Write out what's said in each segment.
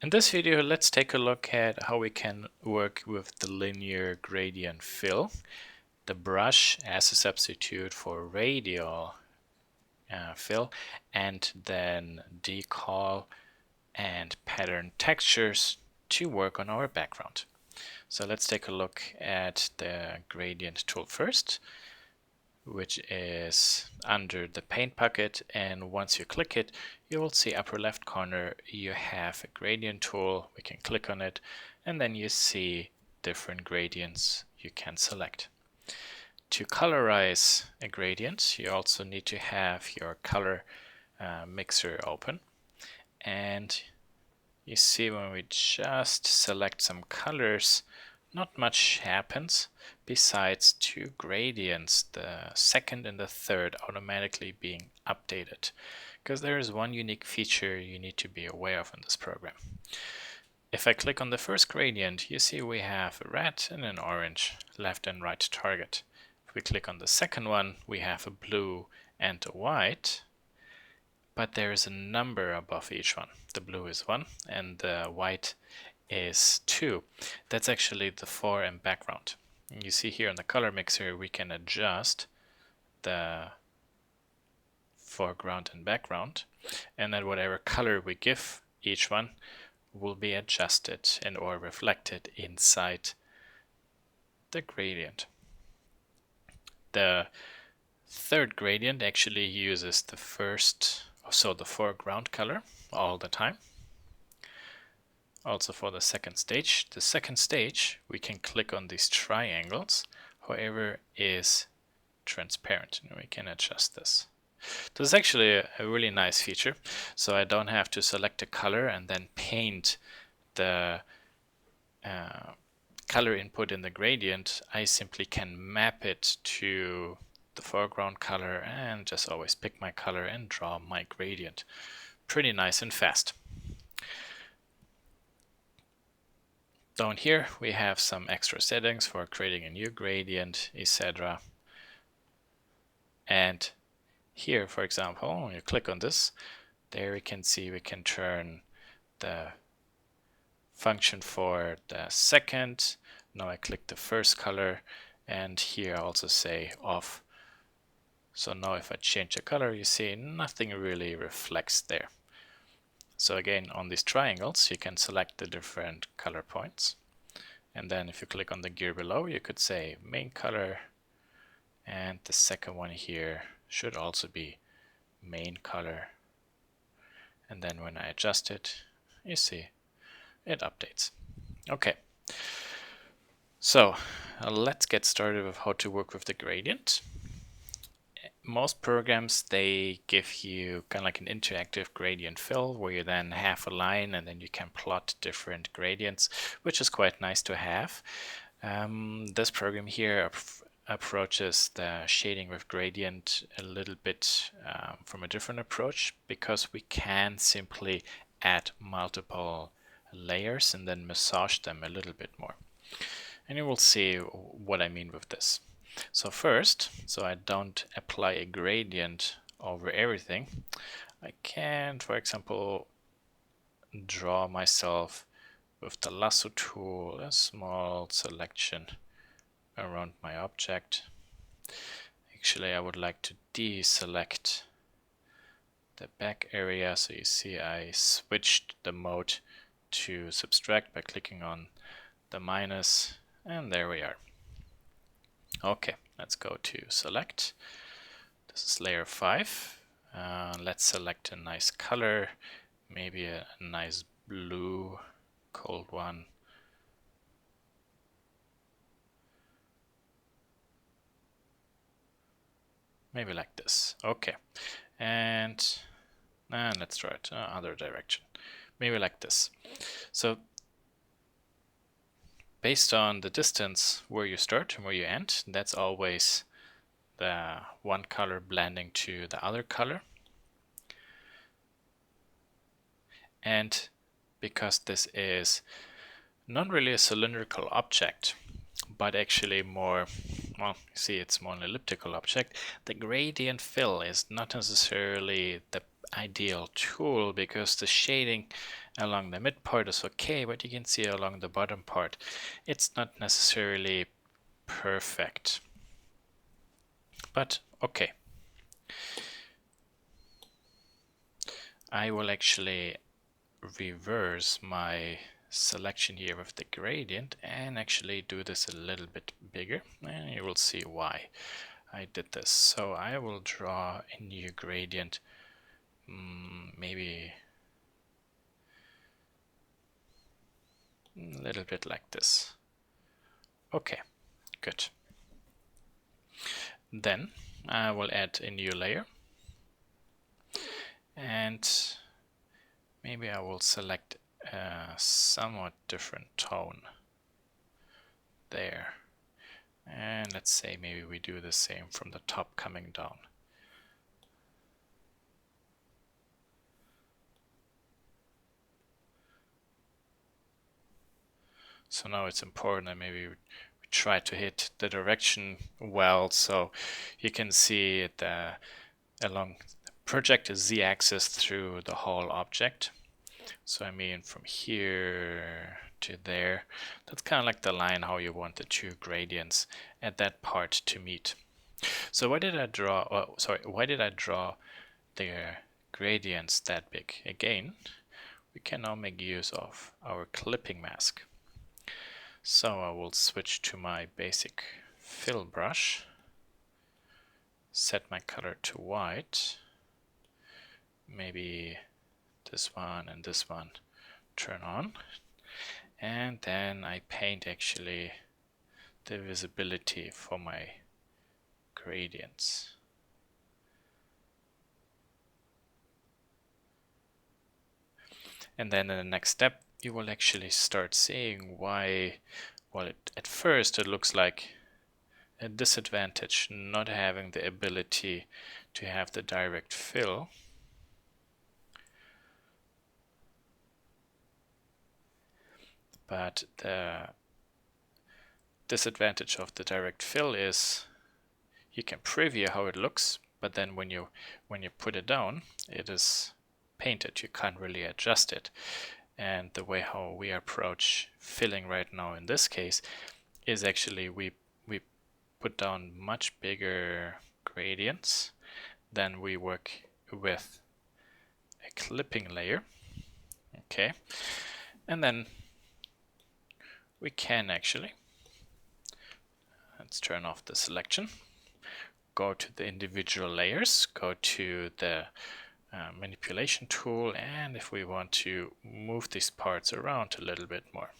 In this video, let's take a look at how we can work with the linear gradient fill, the brush as a substitute for radial fill, and then decal and pattern textures to work on our background. So let's take a look at the gradient tool first, which is under the paint bucket, and once you click it, you will see upper left corner you have a gradient tool. We can click on it and then you see different gradients you can select. To colorize a gradient, you also need to have your color mixer open, and you see when we just select some colors, not much happens besides two gradients, the second and the third, automatically being updated, because there is one unique feature you need to be aware of in this program. If I click on the first gradient, you see we have a red and an orange left and right target. If we click on the second one, we have a blue and a white, but there is a number above each one. The blue is 1 and the white is 2. That's actually the fore and background. You see here in the color mixer we can adjust the foreground and background, and then whatever color we give each one will be adjusted and or reflected inside the gradient. The third gradient actually uses the foreground color all the time. Also for the second stage. The second stage, we can click on these triangles, however is transparent, and we can adjust this. This is actually a really nice feature, so I don't have to select a color and then paint the color input in the gradient. I simply can map it to the foreground color and just always pick my color and draw my gradient. Pretty nice and fast. Down here we have some extra settings for creating a new gradient, etc. And here, for example, when you click on this, there we can see we can turn the function for the second. Now I click the first color, and here I also say off. So now if I change the color, you see nothing really reflects there. So again, on these triangles, you can select the different color points. And then if you click on the gear below, you could say main color, and the second one here should also be main color. And then when I adjust it, you see it updates. Okay, so let's get started with how to work with the gradient. Most programs, they give you kind of like an interactive gradient fill where you then have a line and then you can plot different gradients, which is quite nice to have. This program here approaches the shading with gradient a little bit from a different approach, because we can simply add multiple layers and then massage them a little bit more. And you will see what I mean with this. So first, so I don't apply a gradient over everything, I can, for example, draw myself with the lasso tool a small selection around my object. Actually, I would like to deselect the back area, so you see I switched the mode to subtract by clicking on the minus, and there we are. Okay, let's go to select. This is layer 5. Let's select a nice color, maybe a nice blue, cold one. Maybe like this. Okay, and let's try it other direction. Maybe like this. So based on the distance where you start and where you end, that's always the one color blending to the other color. And because this is not really a cylindrical object, but actually more, well, you see it's more an elliptical object, the gradient fill is not necessarily the ideal tool because the shading along the mid part is okay, but you can see along the bottom part it's not necessarily perfect. But okay. I will actually reverse my selection here with the gradient and actually do this a little bit bigger, and you will see why I did this. So I will draw a new gradient, maybe a little bit like this. Okay, good. Then I will add a new layer, and maybe I will select a somewhat different tone there. And let's say maybe we do the same from the top coming down. So now it's important that maybe we try to hit the direction well, so you can see it along project a z-axis through the whole object. So I mean from here to there, that's kind of like the line how you want the two gradients at that part to meet. So why did I draw, why did I draw the gradients that big? Again, we can now make use of our clipping mask. So I will switch to my basic fill brush, set my color to white, maybe this one and this one turn on, and then I paint actually the visibility for my gradients. And then in the next step you will actually start seeing why, well, at first it looks like a disadvantage not having the ability to have the direct fill. But the disadvantage of the direct fill is you can preview how it looks, but then when you put it down, it is painted. You can't really adjust it. And the way how we approach filling right now in this case is actually we put down much bigger gradients, then we work with a clipping layer. Okay, and then we can actually, let's turn off the selection, go to the individual layers, go to the manipulation tool, and if we want to move these parts around a little bit more,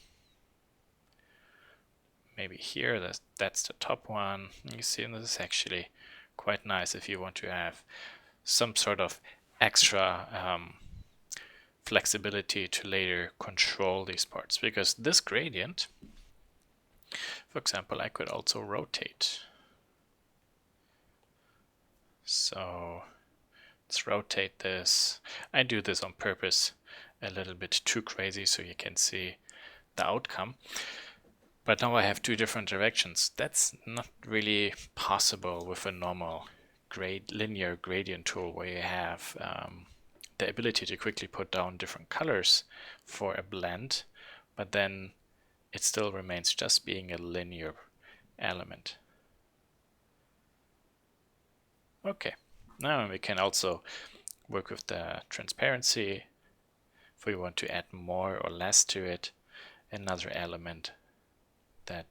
maybe here, that's the top one. You see, this is actually quite nice if you want to have some sort of extra flexibility to later control these parts, because this gradient, for example, I could also rotate. So let's rotate this. I do this on purpose a little bit too crazy so you can see the outcome. But now I have two different directions. That's not really possible with a normal linear gradient tool where you have the ability to quickly put down different colors for a blend, but then it still remains just being a linear element. Okay, now we can also work with the transparency if we want to add more or less to it. Another element that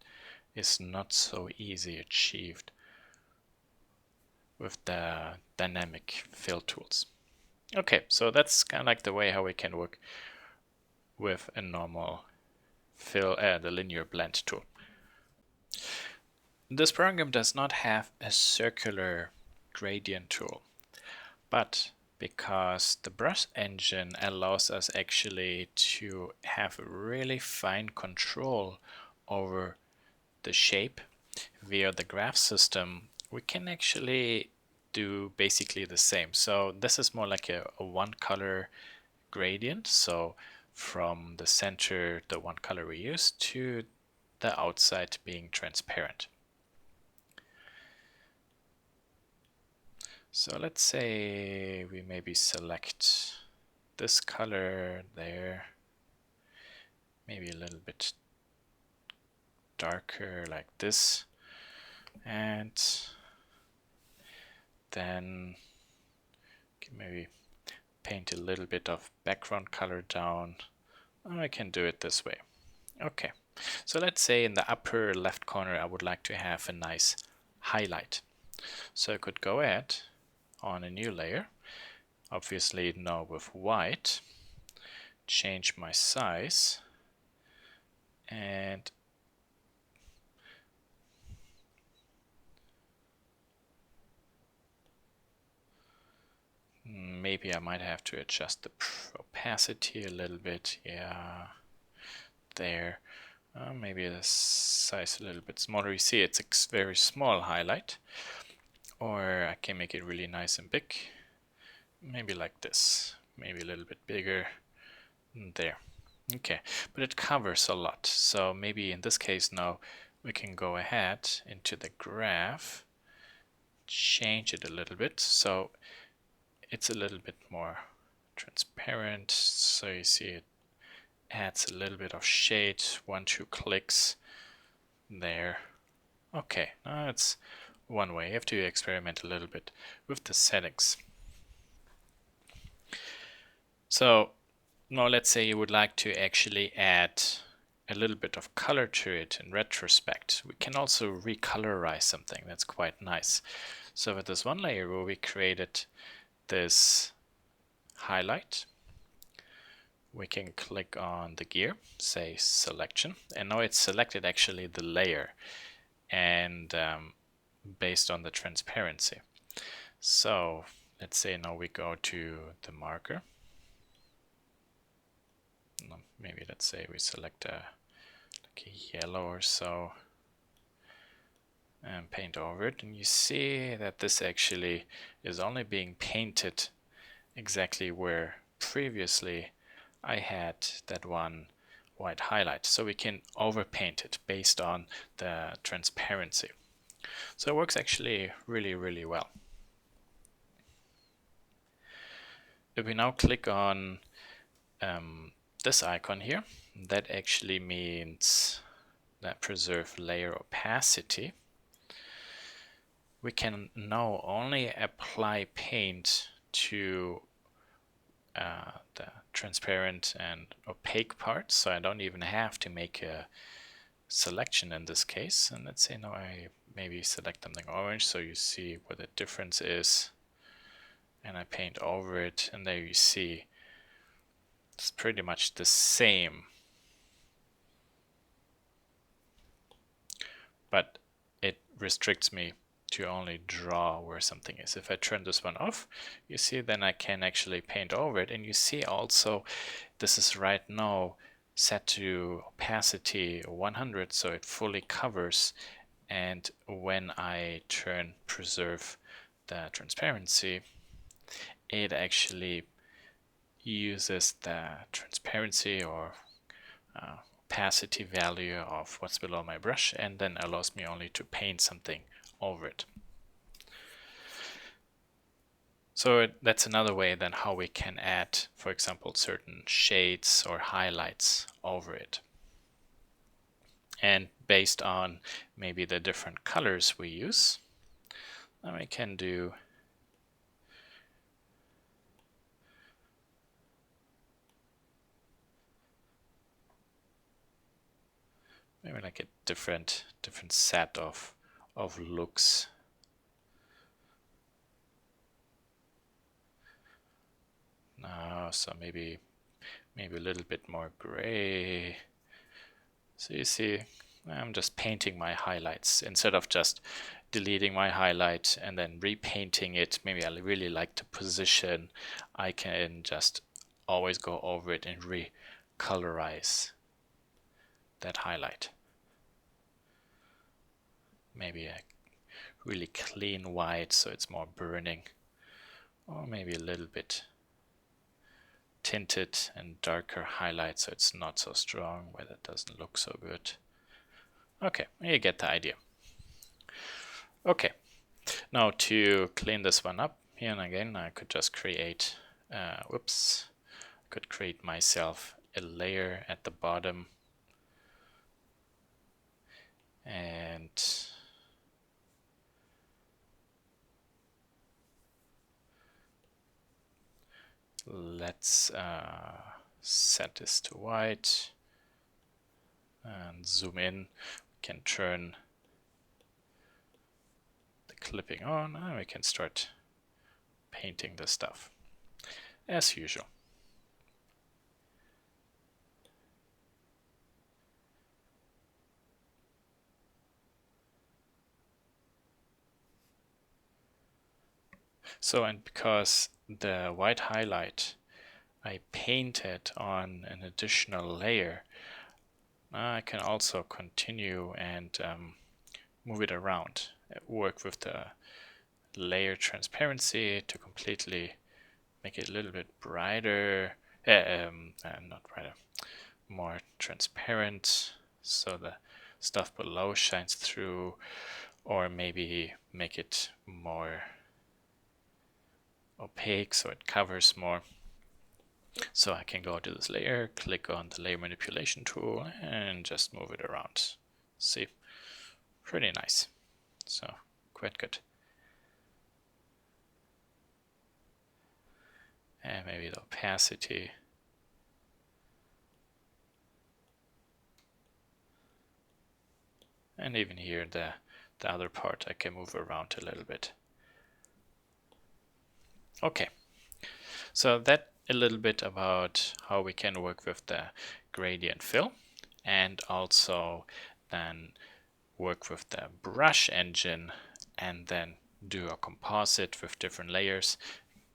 is not so easy achieved with the dynamic fill tools. Okay, so that's kind of like the way how we can work with a normal fill, the linear blend tool. This program does not have a circular gradient tool, but because the brush engine allows us actually to have really fine control over the shape via the graph system, we can actually do basically the same. So this is more like a one color gradient. So from the center, the one color we use, to the outside being transparent. So let's say we maybe select this color there, maybe a little bit darker like this, and then maybe paint a little bit of background color down. I can do it this way. Okay, so let's say in the upper left corner I would like to have a nice highlight. So I could go ahead on a new layer, obviously now with white, change my size, and maybe I might have to adjust the opacity a little bit. Yeah, there. Maybe the size a little bit smaller. You see it's a very small highlight. Or I can make it really nice and big. Maybe like this. Maybe a little bit bigger. There. Okay, but it covers a lot. So maybe in this case now we can go ahead into the graph, change it a little bit so it's a little bit more transparent. So you see it adds a little bit of shade, 1-2 clicks there. Okay, now it's one way. You have to experiment a little bit with the settings. So now let's say you would like to actually add a little bit of color to it in retrospect. We can also recolorize something. That's quite nice. So with this one layer where we created this highlight, we can click on the gear, say selection, and now it's selected actually the layer and based on the transparency. So let's say now we go to the marker. Maybe let's say we select like a yellow or so and paint over it, and you see that this actually is only being painted exactly where previously I had that one white highlight. So we can overpaint it based on the transparency. So it works actually really well. If we now click on this icon here, that actually means that preserve layer opacity. We can now only apply paint to the transparent and opaque parts, so I don't even have to make a selection in this case. And let's say now I maybe select something orange so you see what the difference is, and I paint over it, and there you see it's pretty much the same, but it restricts me to only draw where something is. If I turn this one off, you see then I can actually paint over it, and you see also this is right now set to opacity 100, so it fully covers, and when I turn preserve the transparency, it actually uses the transparency or opacity value of what's below my brush and then allows me only to paint something over it. So that's another way then how we can add, for example, certain shades or highlights over it. And based on maybe the different colors we use, then we can do maybe like a different set of looks. Now, so maybe a little bit more gray. So you see, I'm just painting my highlights instead of just deleting my highlight and then repainting it. Maybe I really like the position. I can just always go over it and recolorize that highlight. Maybe a really clean white so it's more burning, or maybe a little bit tinted and darker highlight so it's not so strong, where that doesn't look so good. Okay, you get the idea. Okay, now to clean this one up, Here and again, I could just create, could create myself a layer at the bottom, and let's set this to white and zoom in. We can turn the clipping on, and we can start painting the stuff as usual. So, and because the white highlight I painted on an additional layer, I can also continue and move it around, work with the layer transparency to completely make it a little bit brighter, not brighter, more transparent, so the stuff below shines through, or maybe make it more opaque so it covers more. So I can go to this layer, click on the layer manipulation tool, and just move it around. See, pretty nice. So quite good. And maybe the opacity. And even here, the other part I can move around a little bit. Okay, so that a little bit about how we can work with the gradient fill, and also then work with the brush engine, and then do a composite with different layers,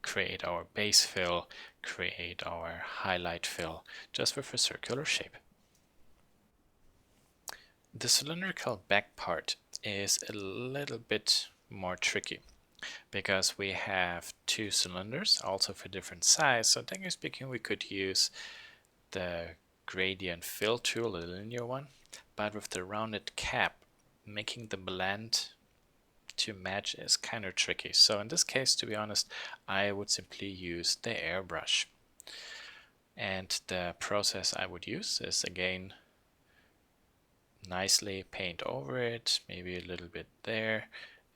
create our base fill, create our highlight fill, just with a circular shape. The cylindrical back part is a little bit more tricky, because we have two cylinders, also for different size. So technically speaking, we could use the gradient fill tool, the linear one, but with the rounded cap, making the blend to match is kind of tricky. So in this case, to be honest, I would simply use the airbrush. And the process I would use is, again, nicely paint over it, maybe a little bit there,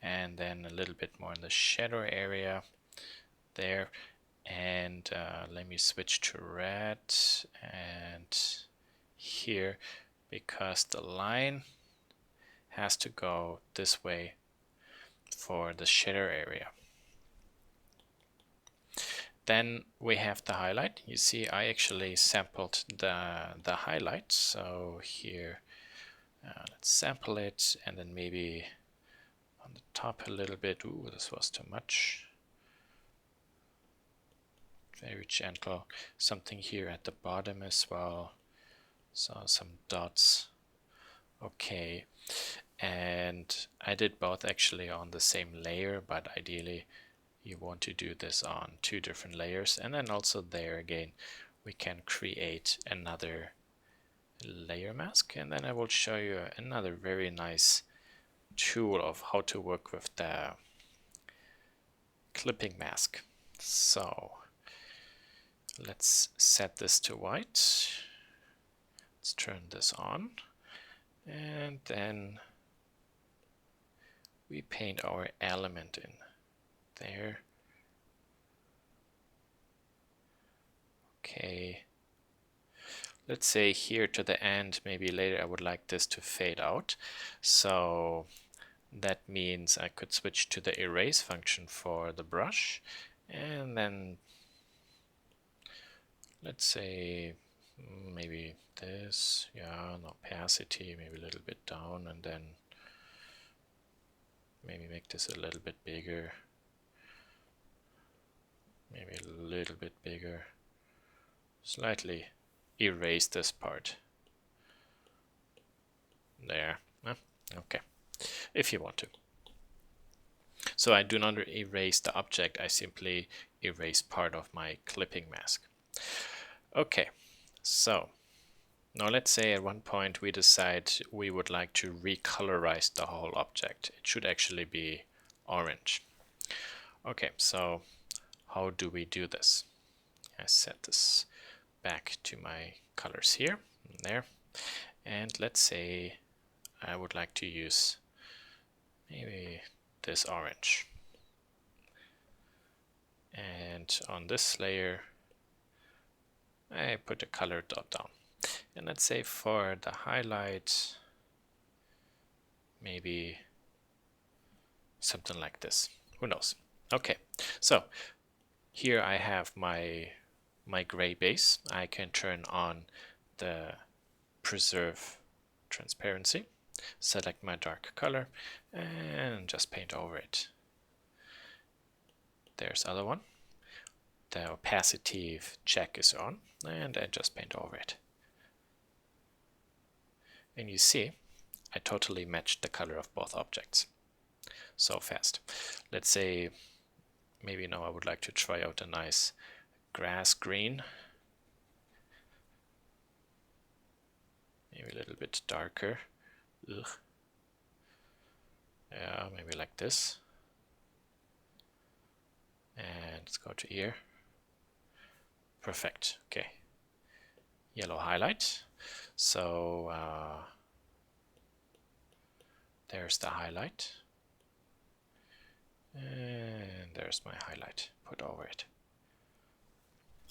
and then a little bit more in the shadow area there. And let me switch to red and here, because the line has to go this way for the shadow area. Then we have the highlight. You see, I actually sampled the highlight. So here, let's sample it, and then maybe on the top a little bit. Ooh, this was too much. Very gentle. Something here at the bottom as well. So some dots. Okay. And I did both actually on the same layer, but ideally you want to do this on two different layers. And then also there again, we can create another layer mask. And then I will show you another very nice tool of how to work with the clipping mask. So let's set this to white. Let's turn this on. And then we paint our element in there. Okay. Let's say here to the end, maybe later I would like this to fade out. So that means I could switch to the erase function for the brush, and then let's say maybe this, yeah, an opacity, maybe a little bit down, and then maybe make this a little bit bigger, maybe a little bit bigger, slightly erase this part there. Okay, if you want to. So I do not erase the object, I simply erase part of my clipping mask. Okay, so now let's say at one point we decide we would like to recolorize the whole object. It should actually be orange. Okay, so how do we do this? I set this back to my colors here, there, and let's say I would like to use maybe this orange. And on this layer, I put a color dot down. And let's say for the highlight, maybe something like this. Who knows? Okay, so here I have my gray base. I can turn on the preserve transparency, select my dark color, and just paint over it. There's other one. The opacity check is on, and I just paint over it. And you see, I totally matched the color of both objects. So fast. Let's say maybe now I would like to try out a nice grass green. Maybe a little bit darker. Ugh. Yeah, maybe like this. And let's go to here. Perfect. Okay. Yellow highlight. So there's the highlight. And there's my highlight put over it.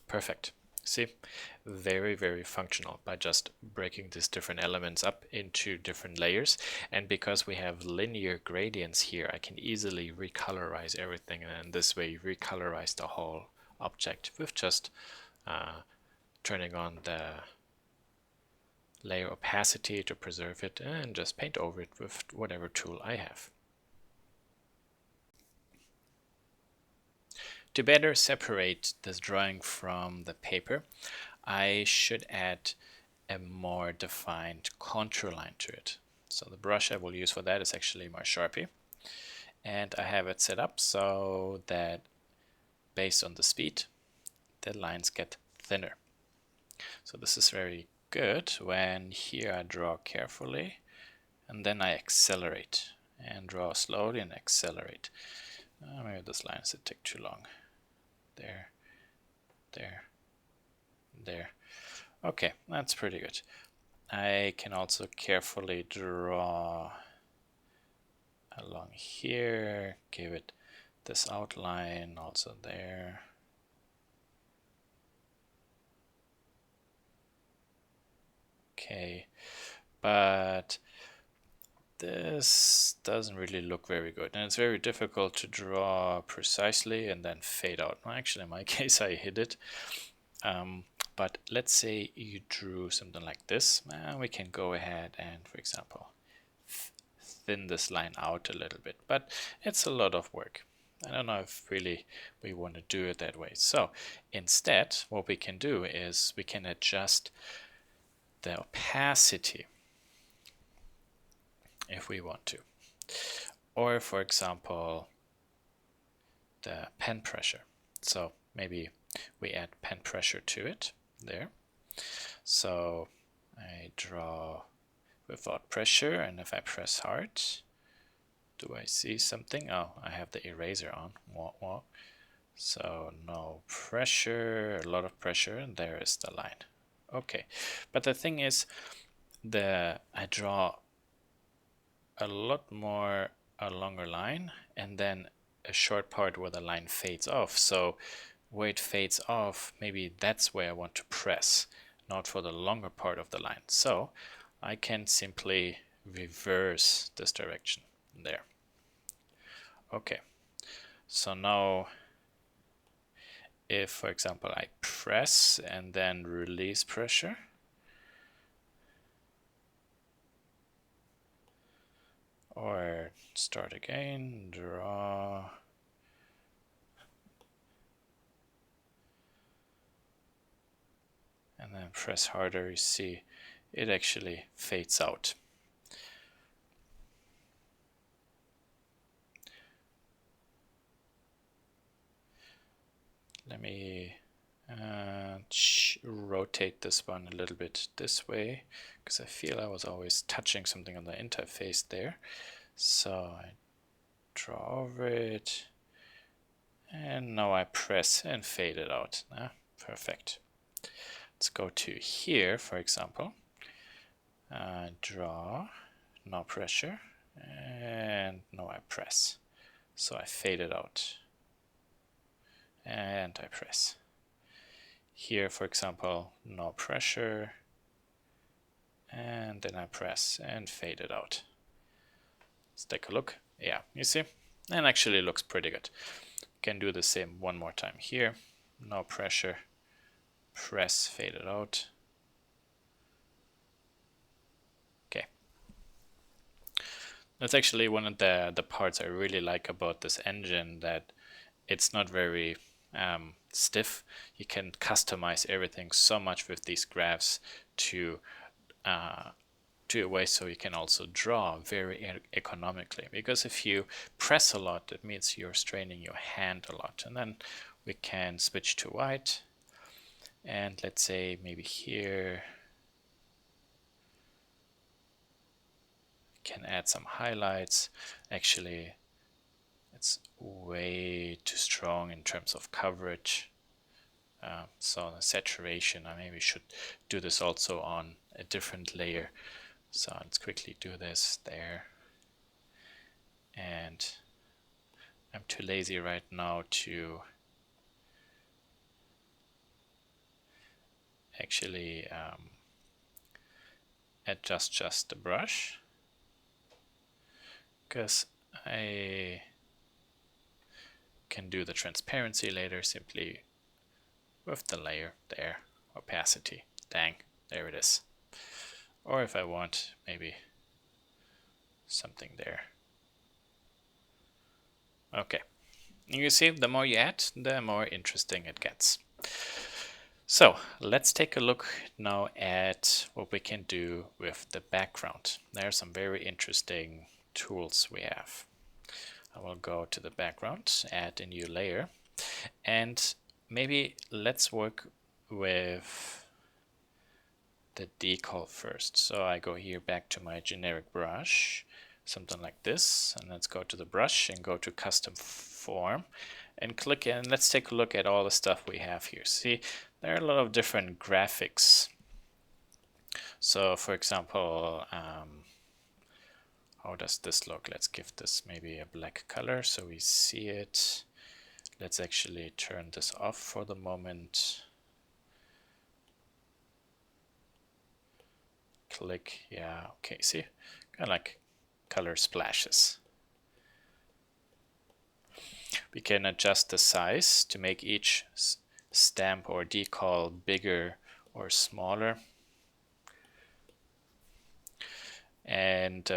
Perfect. See, very, very functional by just breaking these different elements up into different layers. And because we have linear gradients here, I can easily recolorize everything, and this way recolorize the whole object with just turning on the layer opacity to preserve it and just paint over it with whatever tool I have. To better separate this drawing from the paper, I should add a more defined contour line to it. So the brush I will use for that is actually my Sharpie. And I have it set up so that based on the speed, the lines get thinner. So this is very good when here I draw carefully and then I accelerate and draw slowly and accelerate. Maybe this line should take too long. There, there, there. Okay, that's pretty good. I can also carefully draw along here, give it this outline also there. Okay, but this doesn't really look very good, and it's very difficult to draw precisely and then fade out. Well, actually, in my case, I hit it. But let's say you drew something like this, and we can go ahead and, for example, thin this line out a little bit, but it's a lot of work. I don't know if really we want to do it that way. So instead, what we can do is we can adjust the opacity if we want to. Or for example, the pen pressure. So maybe we add pen pressure to it there. So I draw without pressure, and if I press hard, do I see something? Oh, I have the eraser on. Wah, wah. So no pressure, a lot of pressure, and there is the line. Okay, but the thing is, I draw a lot more a longer line and then a short part where the line fades off. So where it fades off, maybe that's where I want to press, not for the longer part of the line. So I can simply reverse this direction there. Okay, so now if, for example, I press and then release pressure, or start again, draw, and then press harder, you see it actually fades out. Let me rotate this one a little bit this way, because I feel I was always touching something on the interface there. So I draw over it, And now I press and fade it out. Perfect. Let's go to here, for example. Draw, no pressure, and now I press. So I fade it out. And I press. Here, for example, no pressure, and then I press and fade it out. Let's take a look. Yeah, you see? And actually it looks pretty good. Can do the same one more time here. No pressure, press, fade it out. Okay. That's actually one of the parts I really like about this engine, that it's not very stiff. You can customize everything so much with these graphs to a way so you can also draw very economically, because if you press a lot, it means you're straining your hand a lot. And then we can switch to white, and let's say maybe here can add some highlights. Actually, it's way too strong in terms of coverage. So the saturation, I maybe should do this also on a different layer. So let's quickly do this there. And I'm too lazy right now to actually adjust just the brush, because I can do the transparency later simply with the layer there, opacity, dang, there it is. Or if I want maybe something there. Okay, you see, the more you add, the more interesting it gets. So let's take a look now at what we can do with the background. There are some very interesting tools we have. I will go to the background, add a new layer, and maybe let's work with the decal first. So I go here back to my generic brush, something like this, and let's go to the brush and go to custom form and click in. Let's take a look at all the stuff we have here. See, there are a lot of different graphics. So for example, how does this look? Let's give this maybe a black color so we see it. Let's actually turn this off for the moment. Click, yeah, okay, see, kind of like color splashes. We can adjust the size to make each stamp or decal bigger or smaller. And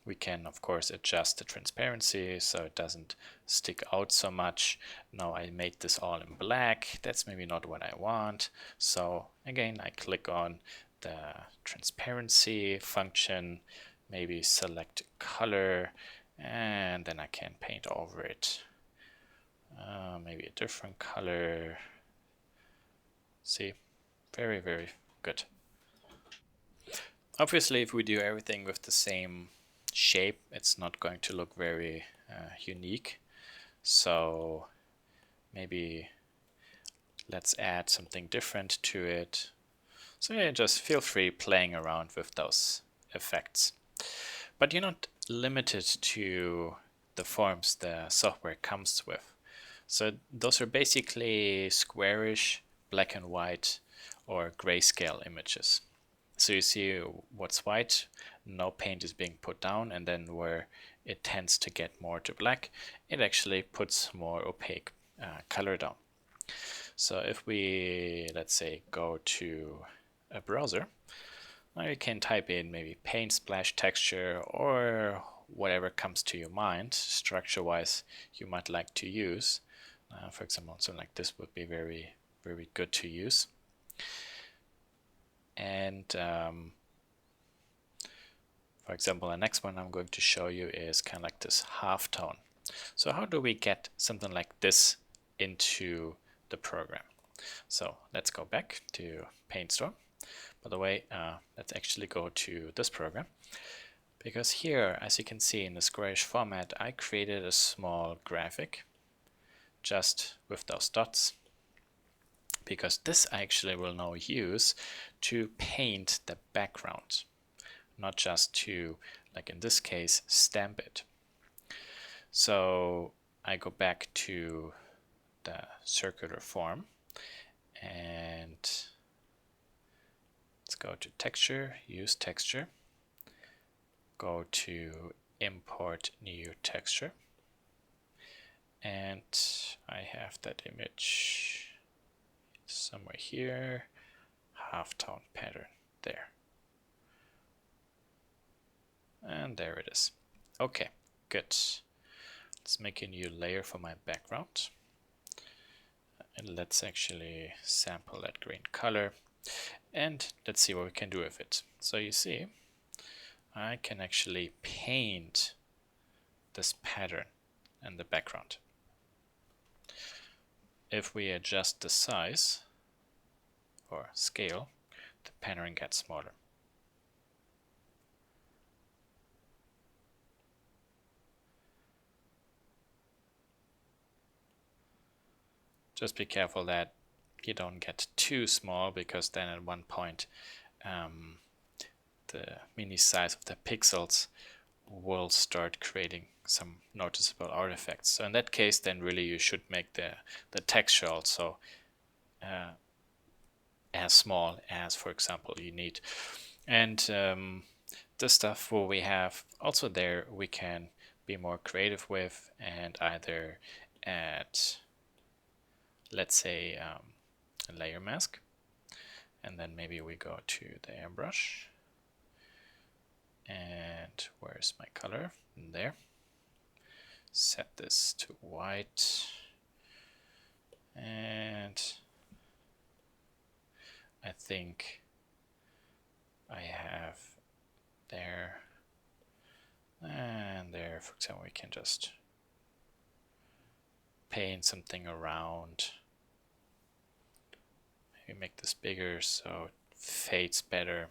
we can of course adjust the transparency so it doesn't stick out so much. Now I made this all in black. That's maybe not what I want. So again, I click on the transparency function, maybe select color, and then I can paint over it. Maybe a different color. See, very, very good. Obviously, if we do everything with the same shape, it's not going to look very unique. So maybe let's add something different to it. So yeah, just feel free playing around with those effects. But you're not limited to the forms the software comes with. So those are basically squarish, black and white, or grayscale images. So you see what's white, no paint is being put down, and then where it tends to get more to black, it actually puts more opaque color down. So if we, let's say, go to a browser, now you can type in maybe paint splash texture or whatever comes to your mind, structure-wise, you might like to use. For example, something like this would be very, very good to use. And for example, the next one I'm going to show you is kind of like this halftone. So how do we get something like this into the program? So let's go back to PainstStorm. By the way, let's actually go to this program, because here, as you can see in the squarish format, I created a small graphic. just with those dots, because this I actually will now use to paint the background, not just to, like in this case, stamp it. So I go back to the circular form and let's go to texture, use texture, go to import new texture, and I have that image somewhere here, halftone pattern there, and there it is. Okay, good. Let's make a new layer for my background, and let's actually sample that green color, and let's see what we can do with it. So you see, I can actually paint this pattern in the background. If we adjust the size or scale, the pattern gets smaller. Just be careful that you don't get too small, because then at one point the mini size of the pixels will start creating some noticeable artifacts. So in that case, then really you should make the texture also as small as, for example, you need. And the stuff what we have also there, we can be more creative with and either add, let's say, a layer mask, and then maybe we go to the airbrush, and where's my color? In there. Set this to white, and I think I have there and there. For example, we can just paint something around. Maybe make this bigger so it fades better.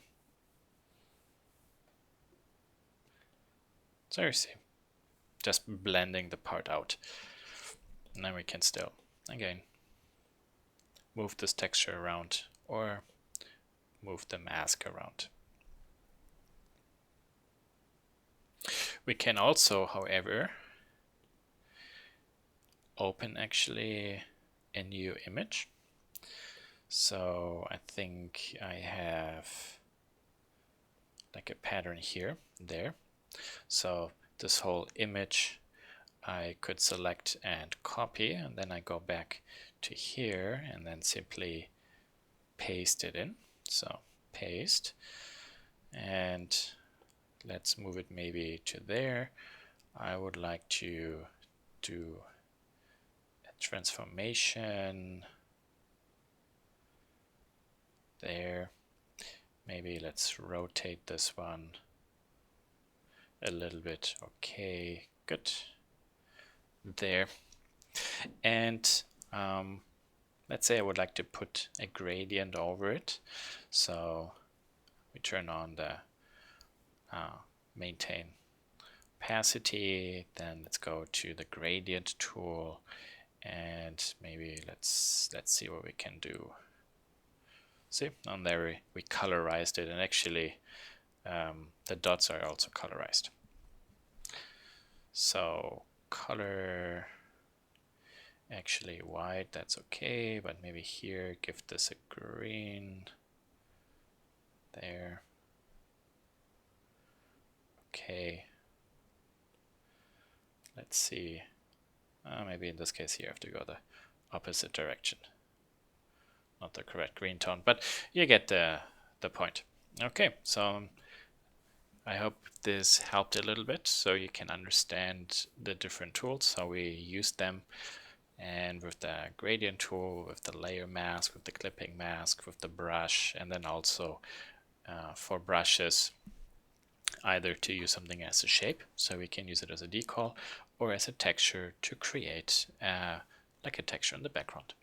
So you see, just blending the part out. And then we can still, again, move this texture around or move the mask around. We can also, however, open actually a new image. So I think I have like a pattern here, there. So this whole image I could select and copy, and then I go back to here and then simply paste it in. So paste, and let's move it maybe to there. I would like to do a transformation there. Maybe let's rotate this one a little bit. Okay, good. There. And let's say I would like to put a gradient over it. So we turn on the maintain opacity, then let's go to the gradient tool, and maybe let's see what we can do. See, on there we colorized it, and actually the dots are also colorized. So color, actually white, that's okay, but maybe here give this a green there. Okay, let's see, maybe in this case here I have to go the opposite direction, not the correct green tone, but you get the point. Okay, so I hope this helped a little bit so you can understand the different tools, how we use them, and with the gradient tool, with the layer mask, with the clipping mask, with the brush, and then also for brushes, either to use something as a shape, so we can use it as a decal, or as a texture to create like a texture in the background.